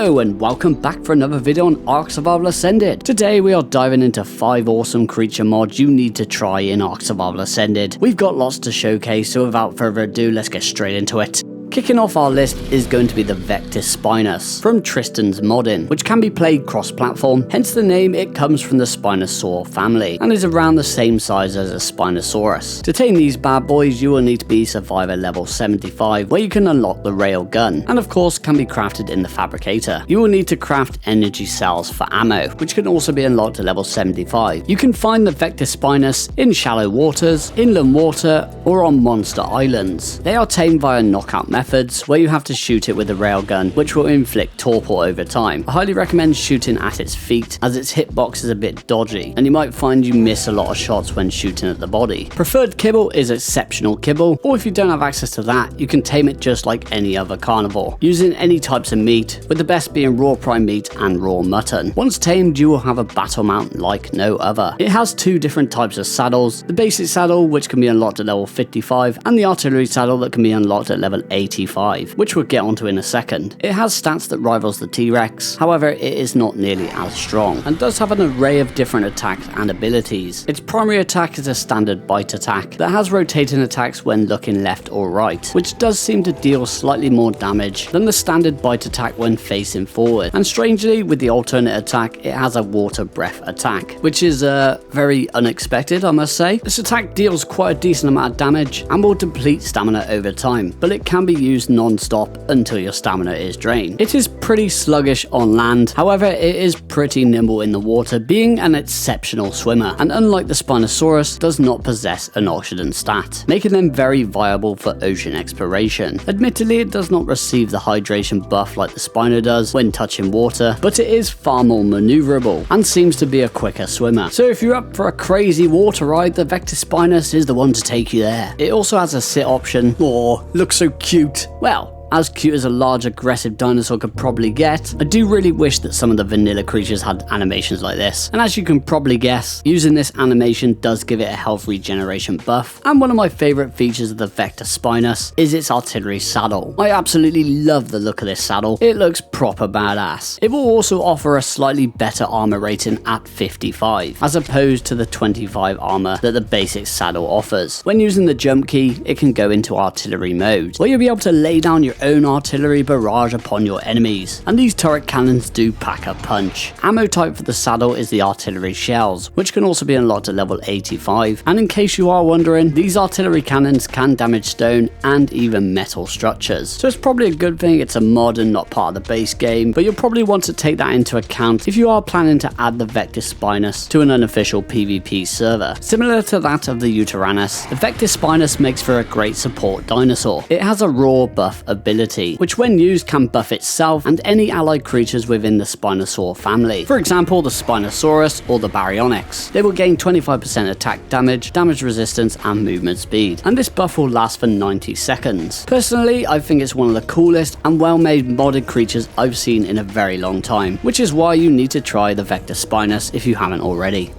Hello and welcome back for another video on ARK Survival Ascended. Today we are diving into 5 awesome creature mods you need to try in ARK Survival Ascended. We've got lots to showcase, so without further ado, let's get straight into it. Kicking off our list is going to be the Vectispinus from Tristan's modding, which can be played cross-platform, hence the name. It comes from the Spinosaur family and is around the same size as a Spinosaurus. To tame these bad boys, you will need to be survivor level 75, where you can unlock the rail gun, and of course can be crafted in the fabricator. You will need to craft energy cells for ammo, which can also be unlocked at level 75. You can find the Vectispinus in shallow waters, inland water, or on monster islands. They are tamed via knockout methods, where you have to shoot it with a railgun, which will inflict torpor over time. I highly recommend shooting at its feet, as its hitbox is a bit dodgy, and you might find you miss a lot of shots when shooting at the body. Preferred kibble is exceptional kibble, or if you don't have access to that, you can tame it just like any other carnivore, using any types of meat, with the best being raw prime meat and raw mutton. Once tamed, you will have a battle mount like no other. It has 2 different types of saddles: the basic saddle, which can be unlocked at level 55, and the artillery saddle that can be unlocked at level 85, which we'll get onto in a second. It has stats that rivals the T-Rex, however it is not nearly as strong, and does have an array of different attacks and abilities. Its primary attack is a standard bite attack that has rotating attacks when looking left or right, which does seem to deal slightly more damage than the standard bite attack when facing forward. And strangely, with the alternate attack, it has a water breath attack, which is very unexpected, I must say. This attack deals quite a decent amount of damage and will deplete stamina over time, but it can be used non-stop until your stamina is drained. It is pretty sluggish on land, however it is pretty nimble in the water, being an exceptional swimmer, and unlike the Spinosaurus, does not possess an oxygen stat, making them very viable for ocean exploration. Admittedly, it does not receive the hydration buff like the Spino does when touching water, but it is far more maneuverable and seems to be a quicker swimmer. So if you're up for a crazy water ride, the Vectispinus is the one to take you there. It also has a sit option. Oh, looks so cute. Well, as cute as a large aggressive dinosaur could probably get. I do really wish that some of the vanilla creatures had animations like this, and as you can probably guess, using this animation does give it a health regeneration buff. And one of my favourite features of the Vectispinus is its artillery saddle. I absolutely love the look of this saddle. It looks proper badass. It will also offer a slightly better armor rating at 55, as opposed to the 25 armor that the basic saddle offers. When using the jump key, it can go into artillery mode, where you'll be able to lay down your own artillery barrage upon your enemies, and these turret cannons do pack a punch. Ammo type for the saddle is the artillery shells, which can also be unlocked at level 85, and in case you are wondering, these artillery cannons can damage stone and even metal structures, so it's probably a good thing it's a mod and not part of the base game, but you'll probably want to take that into account if you are planning to add the Vectispinus to an unofficial PvP server. Similar to that of the Uteranus, the Vectispinus makes for a great support dinosaur. It has a raw buff ability, which when used can buff itself and any allied creatures within the Spinosaur family. For example, the Spinosaurus or the Baryonyx. They will gain 25% attack damage, damage resistance, and movement speed, and this buff will last for 90 seconds. Personally, I think it's one of the coolest and well-made modded creatures I've seen in a very long time, which is why you need to try the Vectispinus if you haven't already.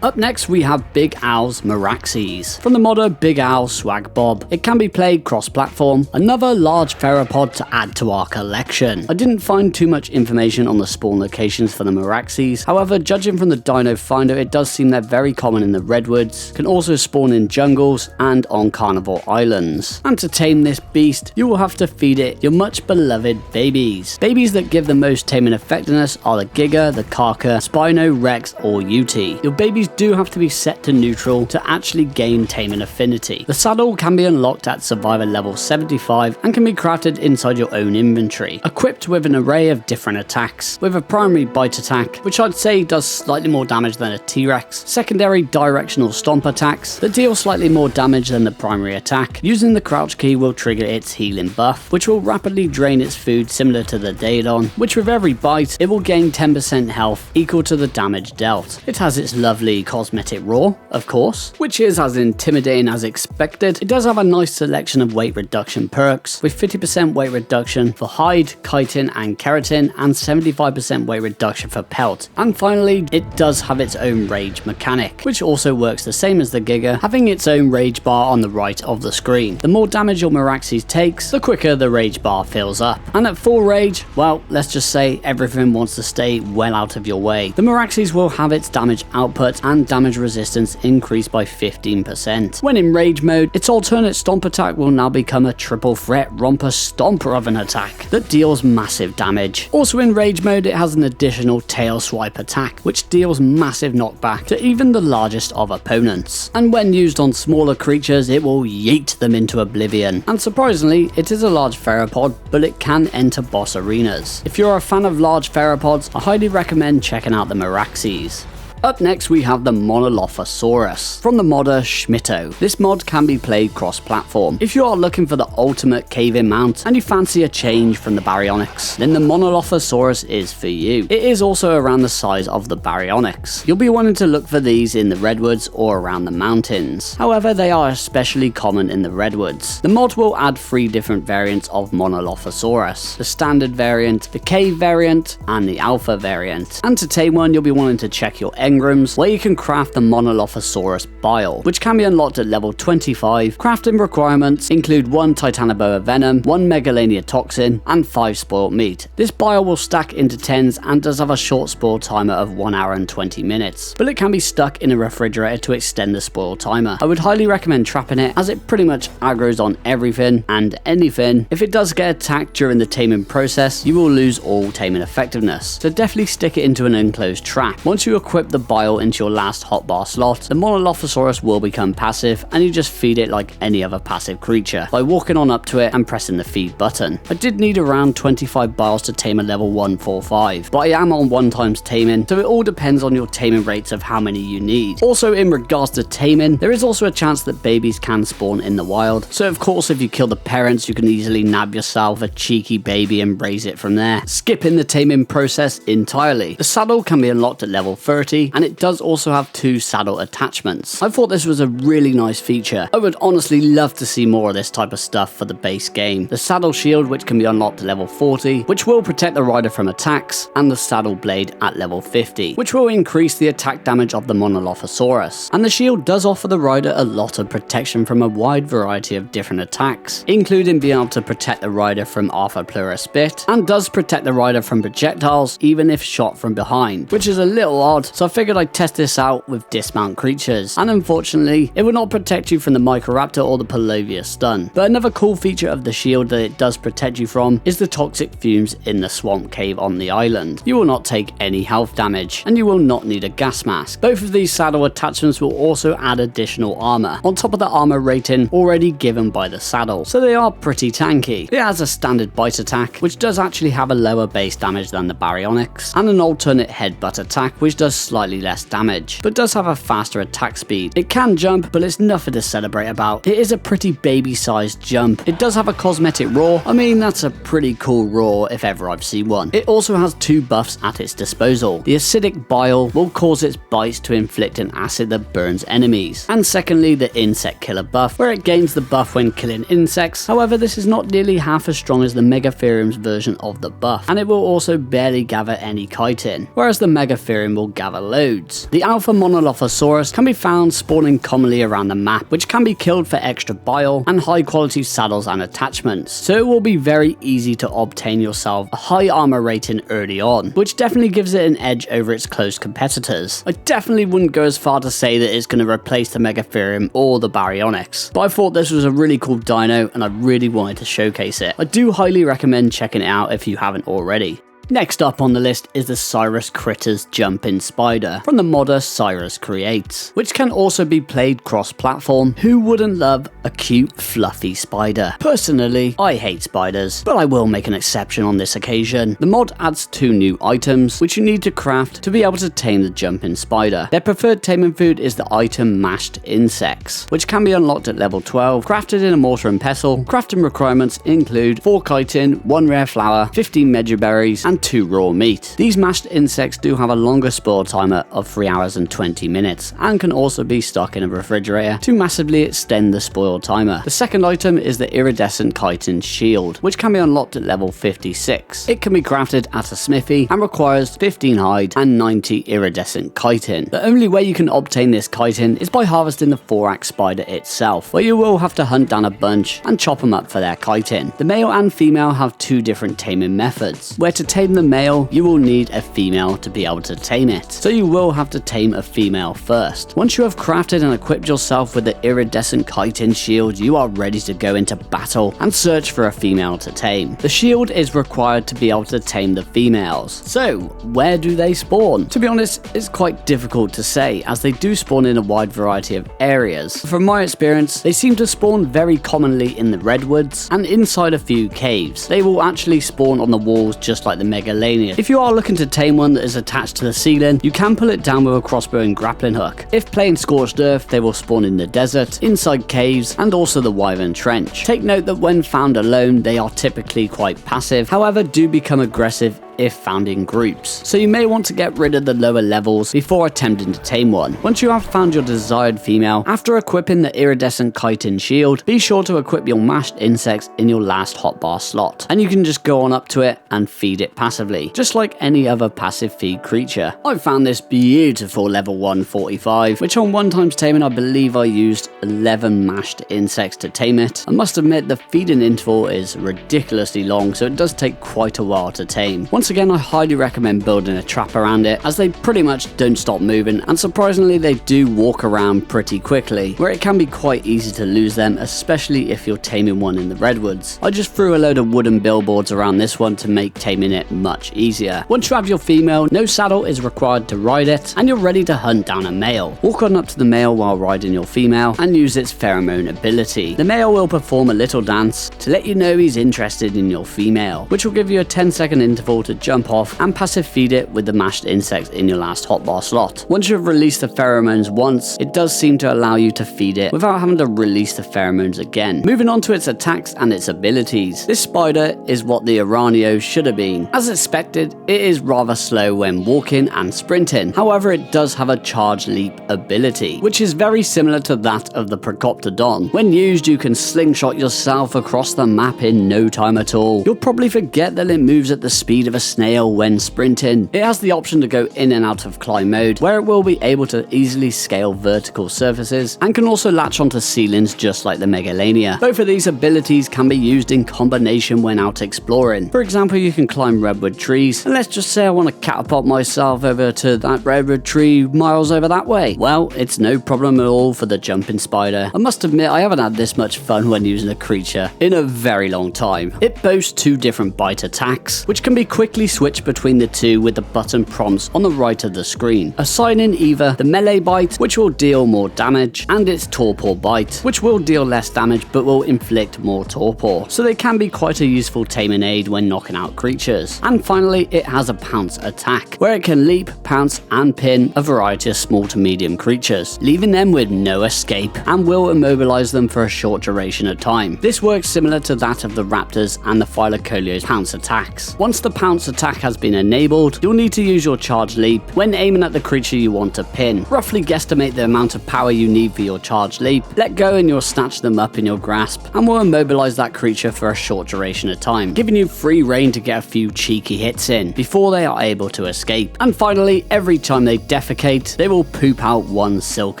Up next, we have BigAL's Meraxes from the modder BigAL Swag Bob. It can be played cross-platform, another large theropod to add to our collection. I didn't find too much information on the spawn locations for the Meraxes, however, judging from the Dino Finder, it does seem they're very common in the redwoods, can also spawn in jungles and on carnivore islands. And to tame this beast, you will have to feed it your much beloved babies. Babies that give the most taming effectiveness are the Giga, the Karka, Spino, Rex, or UT. Your babies do have to be set to neutral to actually gain taming affinity. The saddle can be unlocked at survivor level 75 and can be crafted inside your own inventory, equipped with an array of different attacks, with a primary bite attack, which I'd say does slightly more damage than a T-Rex, secondary directional stomp attacks that deal slightly more damage than the primary attack. Using the crouch key will trigger its healing buff, which will rapidly drain its food similar to the Daedon, which with every bite, it will gain 10% health equal to the damage dealt. It has its lovely the cosmetic roar, of course, which is as intimidating as expected. It does have a nice selection of weight reduction perks, with 50% weight reduction for hide, chitin and keratin, and 75% weight reduction for pelt. And finally, it does have its own rage mechanic, which also works the same as the Giga, having its own rage bar on the right of the screen. The more damage your Meraxes takes, the quicker the rage bar fills up. And at full rage, well, let's just say everything wants to stay well out of your way. The Meraxes will have its damage output and damage resistance increased by 15%. When in rage mode, its alternate stomp attack will now become a triple threat romper stomper of an attack that deals massive damage. Also in rage mode, it has an additional tail swipe attack, which deals massive knockback to even the largest of opponents. And when used on smaller creatures, it will yeet them into oblivion. And surprisingly, it is a large theropod, but it can enter boss arenas. If you're a fan of large theropods, I highly recommend checking out the Meraxes. Up next we have the Monolophosaurus from the modder Schmitto. This mod can be played cross-platform. If you are looking for the ultimate cave-in mount and you fancy a change from the Baryonyx, then the Monolophosaurus is for you. It is also around the size of the Baryonyx. You'll be wanting to look for these in the redwoods or around the mountains. However, they are especially common in the redwoods. The mod will add 3 different variants of Monolophosaurus: the standard variant, the cave variant, and the alpha variant. And to tame one, you'll be wanting to check your engrams, where you can craft the Monolophosaurus bile, which can be unlocked at level 25. Crafting requirements include 1 Titanoboa venom, 1 Megalania toxin, and 5 spoiled meat. This bile will stack into 10s and does have a short spoil timer of 1 hour and 20 minutes, but it can be stuck in a refrigerator to extend the spoil timer. I would highly recommend trapping it, as it pretty much aggroes on everything and anything. If it does get attacked during the taming process, you will lose all taming effectiveness, so definitely stick it into an enclosed trap. Once you equip the bile into your last hotbar slot, the Monolophosaurus will become passive, and you just feed it like any other passive creature by walking on up to it and pressing the feed button. I did need around 25 biles to tame a level 145, but I am on 1x taming, so it all depends on your taming rates of how many you need. Also, in regards to taming, there is also a chance that babies can spawn in the wild, so of course if you kill the parents, you can easily nab yourself a cheeky baby and raise it from there, skipping the taming process entirely. The saddle can be unlocked at level 30, and it does also have 2 saddle attachments. I thought this was a really nice feature. I would honestly love to see more of this type of stuff for the base game. The saddle shield, which can be unlocked at level 40, which will protect the rider from attacks, and the saddle blade at level 50, which will increase the attack damage of the Monolophosaurus. And the shield does offer the rider a lot of protection from a wide variety of different attacks, including being able to protect the rider from Arthropleura spit, and does protect the rider from projectiles even if shot from behind, which is a little odd, so I figured I'd test this out with dismount creatures, and unfortunately it will not protect you from the Microraptor or the Palovia stun. But another cool feature of the shield that it does protect you from is the toxic fumes in the swamp cave on the island. You will not take any health damage, and you will not need a gas mask. Both of these saddle attachments will also add additional armor on top of the armor rating already given by the saddle, so they are pretty tanky. It has a standard bite attack, which does actually have a lower base damage than the Baryonyx, and an alternate headbutt attack, which does slightly less damage, but does have a faster attack speed. It can jump, but it's nothing to celebrate about. It is a pretty baby-sized jump. It does have a cosmetic roar. I mean, that's a pretty cool roar if ever I've seen one. It also has 2 buffs at its disposal. The acidic bile will cause its bites to inflict an acid that burns enemies, and secondly, the insect killer buff, where it gains the buff when killing insects. However, this is not nearly half as strong as the Megatherium's version of the buff, and it will also barely gather any chitin, whereas the Megatherium will gather loads. The Alpha Monolophosaurus can be found spawning commonly around the map, which can be killed for extra bile and high quality saddles and attachments, so it will be very easy to obtain yourself a high armor rating early on, which definitely gives it an edge over its close competitors. I definitely wouldn't go as far to say that it's going to replace the Megatherium or the Baryonyx, but I thought this was a really cool dino and I really wanted to showcase it. I do highly recommend checking it out if you haven't already. Next up on the list is the Cyrus Critters Jumping Spider from the modder Cyrus Creates, which can also be played cross-platform. Who wouldn't love a cute, fluffy spider? Personally, I hate spiders, but I will make an exception on this occasion. The mod adds 2 new items, which you need to craft to be able to tame the jumping spider. Their preferred taming food is the item Mashed Insects, which can be unlocked at level 12, crafted in a mortar and pestle. Crafting requirements include 4 chitin, 1 rare flower, 15 meduberries, and and 2 raw meat. These mashed insects do have a longer spoil timer of 3 hours and 20 minutes and can also be stuck in a refrigerator to massively extend the spoil timer. The second item is the iridescent chitin shield, which can be unlocked at level 56. It can be crafted at a smithy and requires 15 hide and 90 iridescent chitin. The only way you can obtain this chitin is by harvesting the Thorax spider itself, where you will have to hunt down a bunch and chop them up for their chitin. The male and female have 2 different taming methods, where to tame the male you will need a female to be able to tame it, so you will have to tame a female first. Once you have crafted and equipped yourself with the iridescent chitin shield, you are ready to go into battle and search for a female to tame. The shield is required to be able to tame the females. So where do they spawn? To be honest, it's quite difficult to say, as they do spawn in a wide variety of areas. From my experience, they seem to spawn very commonly in the redwoods and inside a few caves. They will actually spawn on the walls just like the Megalania. If you are looking to tame one that is attached to the ceiling, you can pull it down with a crossbow and grappling hook. If playing scorched earth, they will spawn in the desert, inside caves, and also the Wyvern Trench. Take note that when found alone, they are typically quite passive, however do become aggressive if found in groups, so you may want to get rid of the lower levels before attempting to tame one. Once you have found your desired female, after equipping the iridescent chitin shield, be sure to equip your mashed insects in your last hotbar slot, and you can just go on up to it and feed it passively, just like any other passive feed creature. I found this beautiful level 145, which on 1 times taming I believe I used 11 mashed insects to tame it. I must admit the feeding interval is ridiculously long, so it does take quite a while to tame. Once again, I highly recommend building a trap around it, as they pretty much don't stop moving, and surprisingly they do walk around pretty quickly, where it can be quite easy to lose them, especially if you're taming one in the redwoods. I just threw a load of wooden billboards around this one to make taming it much easier. Once you have your female, no saddle is required to ride it, and you're ready to hunt down a male. Walk on up to the male while riding your female and use its pheromone ability. The male will perform a little dance to let you know he's interested in your female, which will give you a 10-second interval to jump off and passive feed it with the mashed insects in your last hotbar slot. Once you've released the pheromones once, it does seem to allow you to feed it without having to release the pheromones again. Moving on to its attacks and its abilities. This spider is what the Aranio should have been. As expected, it is rather slow when walking and sprinting. However, it does have a charge leap ability, which is very similar to that of the Procoptodon. When used, you can slingshot yourself across the map in no time at all. You'll probably forget that it moves at the speed of a snail when sprinting. It has the option to go in and out of climb mode, where it will be able to easily scale vertical surfaces and can also latch onto ceilings just like the Megalania. Both of these abilities can be used in combination when out exploring. For example, you can climb redwood trees, and let's just say I want to catapult myself over to that redwood tree miles over that way. Well, it's no problem at all for the jumping spider. I must admit I haven't had this much fun when using a creature in a very long time. It boasts 2 different bite attacks, which can be quickly switch between the 2 with the button prompts on the right of the screen, assigning either the melee bite, which will deal more damage, and its torpor bite, which will deal less damage but will inflict more torpor, so they can be quite a useful taming aid when knocking out creatures. And finally, it has a pounce attack, where it can leap, pounce and pin a variety of small to medium creatures, leaving them with no escape, and will immobilize them for a short duration of time. This works similar to that of the raptors and the Thylacolio's pounce attacks. Once the pounce attack has been enabled, you'll need to use your charge leap when aiming at the creature you want to pin. Roughly guesstimate the amount of power you need for your charge leap, let go and you'll snatch them up in your grasp, and will immobilize that creature for a short duration of time, giving you free reign to get a few cheeky hits in before they are able to escape. And finally, every time they defecate, they will poop out 1 silk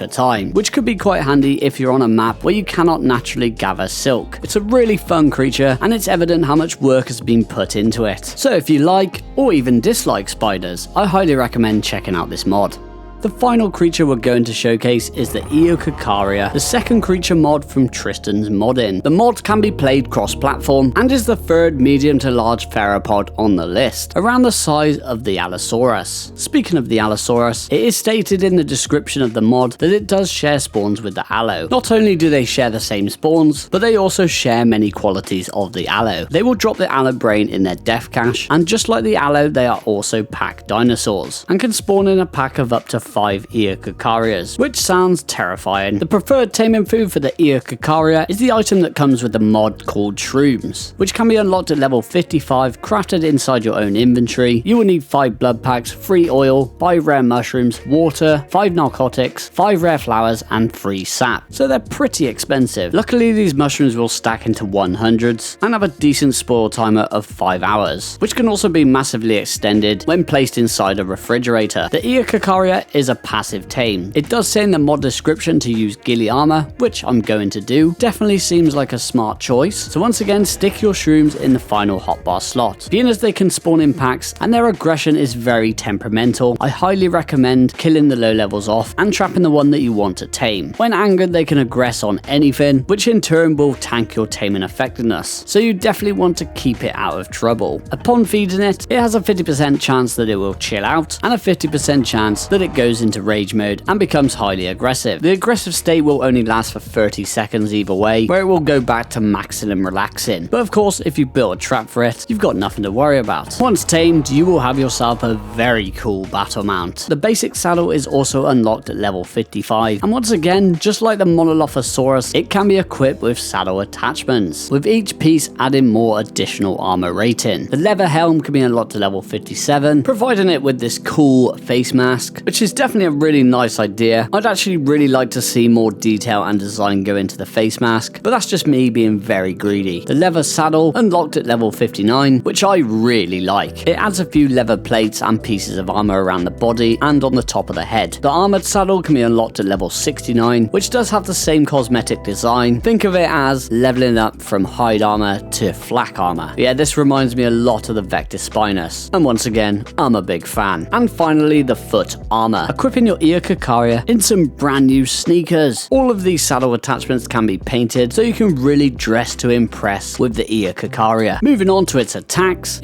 a time, which could be quite handy if you're on a map where you cannot naturally gather silk. It's a really fun creature, and it's evident how much work has been put into it. So if you like or even dislike spiders, I highly recommend checking out this mod. The final creature we're going to showcase is the Eocarcharia, the second creature mod from Tristan's modding. The mod can be played cross-platform and is the 3rd medium to large theropod on the list, around the size of the Allosaurus. Speaking of the Allosaurus, it is stated in the description of the mod that it does share spawns with the Allo. Not only do they share the same spawns, but they also share many qualities of the Allo. They will drop the Allo brain in their death cache, and just like the Allo, they are also pack dinosaurs, and can spawn in a pack of up to 5 Eocarcharias, which sounds terrifying. The preferred taming food for the Eocarcharia is the item that comes with the mod called Shrooms, which can be unlocked at level 55, crafted inside your own inventory. You will need 5 blood packs, 3 oil, 5 rare mushrooms, water, 5 narcotics, 5 rare flowers, and 3 sap. So they're pretty expensive. Luckily, these mushrooms will stack into 100s and have a decent spoil timer of 5 hours, which can also be massively extended when placed inside a refrigerator. The Eocarcharia is a passive tame. It does say in the mod description to use ghillie armor, which I'm going to do. Definitely seems like a smart choice. So once again, stick your shrooms in the final hotbar slot. Being as they can spawn in packs and their aggression is very temperamental, I highly recommend killing the low levels off and trapping the one that you want to tame. When angered, they can aggress on anything, which in turn will tank your taming effectiveness. So you definitely want to keep it out of trouble. Upon feeding it, it has a 50% chance that it will chill out and a 50% chance that it goes into rage mode and becomes highly aggressive. The aggressive state will only last for 30 seconds either way, where it will go back to maxing and relaxing. But of course, if you built a trap for it, you've got nothing to worry about. Once tamed, you will have yourself a very cool battle mount. The basic saddle is also unlocked at level 55, and once again, just like the Monolophosaurus, it can be equipped with saddle attachments, with each piece adding more additional armor rating. The leather helm can be unlocked to level 57, providing it with this cool face mask, which is definitely a really nice idea. I'd actually really like to see more detail and design go into the face mask, but that's just me being very greedy. The leather saddle unlocked at level 59, which I really like. It adds a few leather plates and pieces of armor around the body and on the top of the head. The armored saddle can be unlocked at level 69, which does have the same cosmetic design. Think of it as leveling up from hide armor to flak armor. Yeah, this reminds me a lot of the Vectispinus, and once again, I'm a big fan. And finally, the foot armor, equipping your Eocarcharia in some brand new sneakers. All of these saddle attachments can be painted, so you can really dress to impress with the Eocarcharia. Moving on to its attacks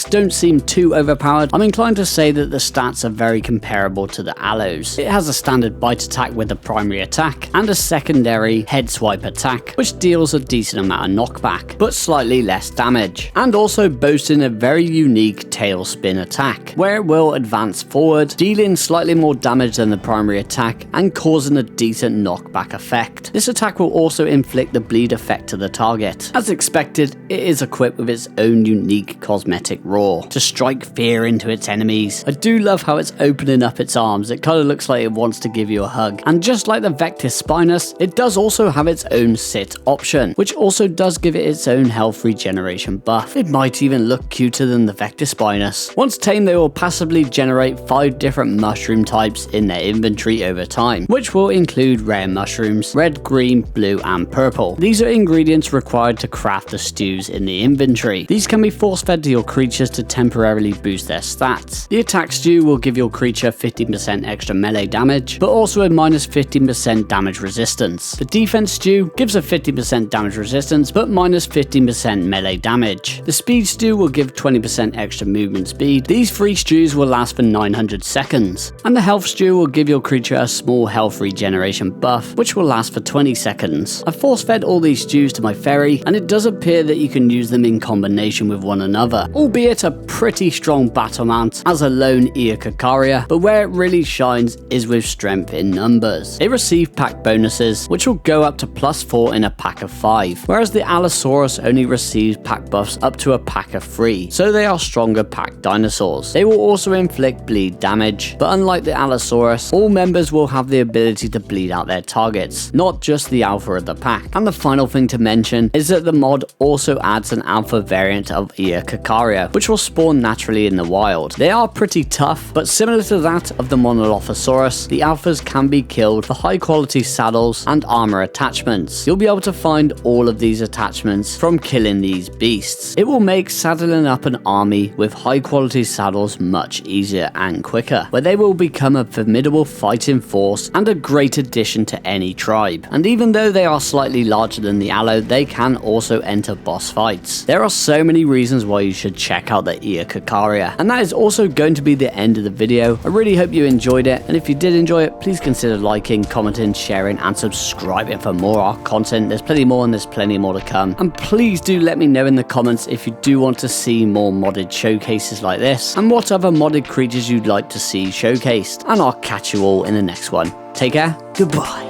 don't seem too overpowered. I'm inclined to say that the stats are very comparable to the aloes. It has a standard bite attack with a primary attack and a secondary head swipe attack, which deals a decent amount of knockback, but slightly less damage, and also boasting a very unique tail spin attack, where it will advance forward, dealing slightly more damage than the primary attack and causing a decent knockback effect. This attack will also inflict the bleed effect to the target. As expected, it is equipped with its own unique cosmetic roar to strike fear into its enemies. I do love how it's opening up its arms. It kind of looks like it wants to give you a hug. And just like the Vectispinus, it does also have its own sit option, which also does give it its own health regeneration buff. It might even look cuter than the Vectispinus. Once tamed, they will passively generate 5 different mushroom types in their inventory over time, which will include rare mushrooms, red, green, blue, and purple. These are ingredients required to craft the stews in the inventory. These can be force fed to your creatures to temporarily boost their stats. The attack stew will give your creature 15% extra melee damage, but also a minus 15% damage resistance. The defense stew gives a 50% damage resistance, but minus 15% melee damage. The speed stew will give 20% extra movement speed. These 3 stews will last for 900 seconds. And the health stew will give your creature a small health regeneration buff, which will last for 20 seconds. I force fed all these stews to my ferry, and it does appear that you can use them in combination with one another, albeit a pretty strong battle mount as a lone Eocarcharia, but where it really shines is with strength in numbers. They receive pack bonuses, which will go up to +4 in a pack of 5, whereas the Allosaurus only receives pack buffs up to a pack of 3, so they are stronger pack dinosaurs. They will also inflict bleed damage, but unlike the Allosaurus, all members will have the ability to bleed out their targets, not just the alpha of the pack. And the final thing to mention is that the mod also adds an alpha variant of Eocarcharia, which will spawn naturally in the wild. They are pretty tough, but similar to that of the Monolophosaurus, the alphas can be killed for high quality saddles and armor attachments. You'll be able to find all of these attachments from killing these beasts. It will make saddling up an army with high quality saddles much easier and quicker, where they will become a formidable fighting force and a great addition to any tribe. And even though they are slightly larger than the Allo, they can also enter boss fights. There are so many reasons why you should check out the Eocarcharia, and that is also going to be the end of the video. I really hope you enjoyed it, and if you did enjoy it, please consider liking, commenting, sharing, and subscribing for more ARK content. There's plenty more, and there's plenty more to come. And please do let me know in the comments if you do want to see more modded showcases like this, and what other modded creatures you'd like to see showcased. beast, and I'll catch you all in the next one. Take care, goodbye.